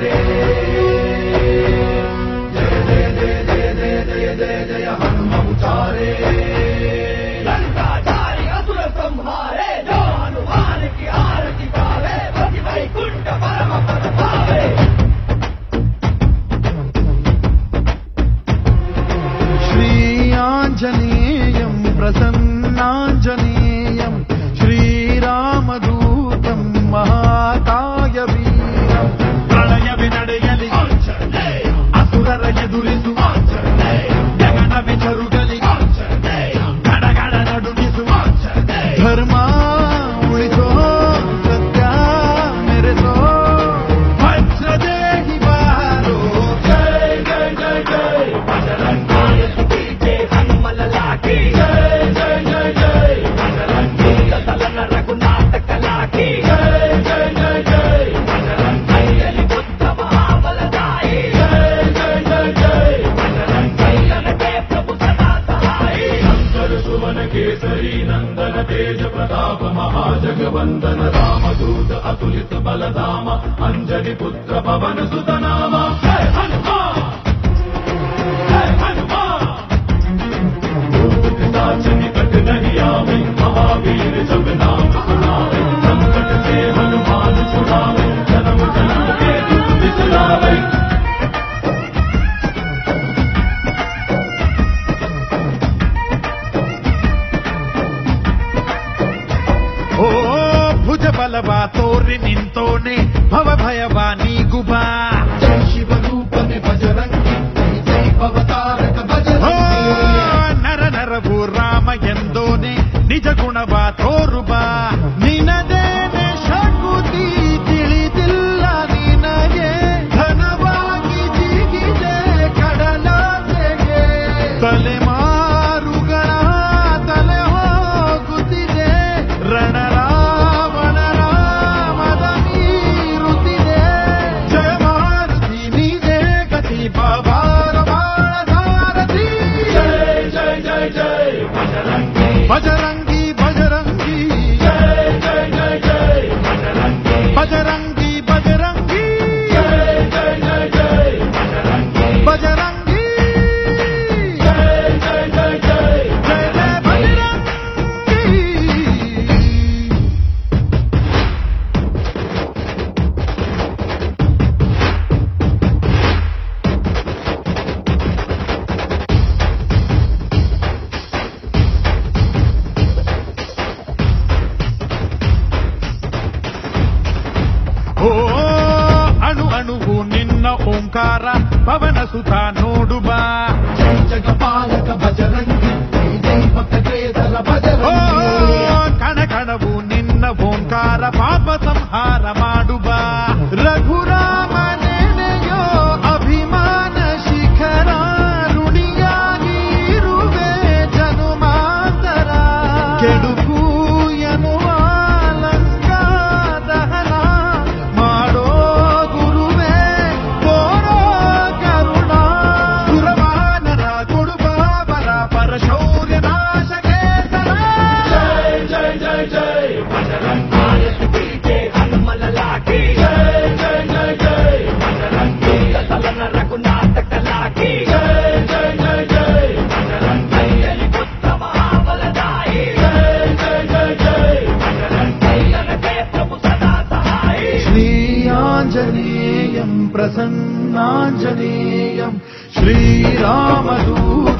मुरारे जय जय जय जय जय जय जय जय हनुम उचारे लंकाचारी असुर संहारे जो हनुमान की आरती गावे पति वैकुंठ परम पद पावे श्री आंजनेयं प्रसन्नांजनेयं श्रीरामदूतं महाकायवीरं प्रलयवि ನಡೆಯಲಿ असुरರ ಎದುರಿಸು ಜಗನವಿ ಜರುಗಲಿ ಗಡಗಡ ನಡುಗಿಸು ಧರ್ಮ ಉಳಿಸೋ ಸತ್ಯ ಮೆರೆಸೋ ವಜ್ರದೇಹಿ ಬಾರೋ ಜಯ ಜಯ ಜಯ ಜಯ ಬಜರಂಗಿ ಪೀಠೆ ಹನುಮಲ ಲಾಠಿ ಜಯ ಜಯ ಜಯ ಜಯ ಬಜರಂಗಿ ಸಲನ ರಘುನಾಥ ಕಲಾಕಿ ಜಯ ಜಯ ಜಯ ಜಯ ಬಜರಂಗಿ ಬುದ್ಧ ಮಹಾಬಲದಾಯಿ ಜಯ ಜಯ ಜಯ ಜಯ ಬಜರಂಗಿ ನನಗೆ ಪ್ರಭು ಸದಾ ಸಹಾಯಿ ಶಂಕರ ಸುವನ ಕೇಸರಿ ನಂದನ तेज प्रताप महाजगवंदन रामदूत अतुलित बलधाम अंजनी पुत्र पवन सुत नाम जय हनुमान जय हनुमान पिताच निकट नहीं आवे महावीर जब नाम सुनावे संकट से हनुमान छुड़ावे जन्म जन्म के दुख बिसरावे ओ भुज बलवा तोरि निंतोने भव भयवा नीगुबा जय शिव रूपने बजरंगी जय जय भवतारक बजरंगी नर नरभू राम ಎಂದೋನೆ ನಿಜ ಗುಣವಾ ತೋರುಬಾ ನಿನದೇನೆ ಶಕುತಿ ತಿಳಿದಿಲ್ಲ ನಿನಗೆ ಘನವಾಗಿ ಜಿಗಿದೆ ಕಡಲಾಚೆಗೆ ತಲೆಮಾರುಗಳ ತಲೆ ಹೋಗುತ್ತಿದೆ ರಣರಾವಣರ ಮದ ಮೀರುತ್ತಿದೆ ಜಯ ಮಾರುತಿ ನೀನೇ ಗತಿ ಬಾಬಾರ ಬಾಳಧಾರತಿ ಜಯ ಜಯ ಜಯ ಜಯ ಬಜರಂಗಿ ಬಜರಂಗಿ ಬಜರಂಗಿ ಜಯ ಜಯ ಜಯ ಜಯ ಬಜರಂಗಿ ಬಜರಂಗಿ ಬಜರಂಗಿ ಜಯ ಜಯ ಜಯ ಜಯ ಬಜರಂಗಿ ಬಜರಂಗಿ ಜಯ ಜಯ ಜಯ ಜಯ ಜಯ ಜಯ ಬಜರಂಗಿ ಓ ಅಣು ಅಣುವು ನಿನ್ನ ಓಂಕಾರ ಪವನ ಸುತ ನೋಡುಬ ಜಯ ಜಗಪಾಲಕ ಬಜರಂಗಿ ಜೈ ಜೈ ಭಕ್ತ ಕೇಸರ ಬಜರಂಗಿ ಕಣ ಕಣವು ನಿನ್ನ ಓಂಕಾರ ಪಾಪ ಸಂಹಾರ ಮಾಡುಬ ರಘುರಾಮ ನೆನೆಯೋ ಅಭಿಮಾನ ಶಿಖರ ಋಣಿಯಾಗಿ ಇರುವೆ ಜನುಮಾಂತರ ಕೆಡುಕು ಎನ್ನುವ ಲಂಕಾ ದಹನ ಮಾಡೋ ಗುರುವೇ ತೋರೋ ಕರುಣ ಸುರವಾನರ ಕೊಡುಬಾಬರ ಪರಶೌರ್ಯ ನಾಶಕ್ಕೆ ಜಯ ಜಯ ಜಯ ಜಯ ಬಜರಂಗಿ ಪೀಠೆ ಹನುಮಲ ಲಾಠಿ ಜಯ ಜಯ ಜಯ ಜಯ ಬಜರಂಗಿ ಸಲನ ರಘುನಾಥ ಕಲಾಕಿ ಜಯ ಜಯ ಜಯ ಜಯ ಬಜರಂಗಿ ಬುದ್ಧ ಮಹಾಬಲದಾಯಿ ಜಯ ಜಯ ಜಯ ಜಯ ಬಜರಂಗಿ ನನಗೆ ಪ್ರಭು ಸದಾ ಸಹಾಯಿ ಶ್ರೀ ಆಂಜನೇಯಂ ಪ್ರಸನ್ನಾಂಜನೇಯಂ ಶ್ರೀರಾಮದೂತ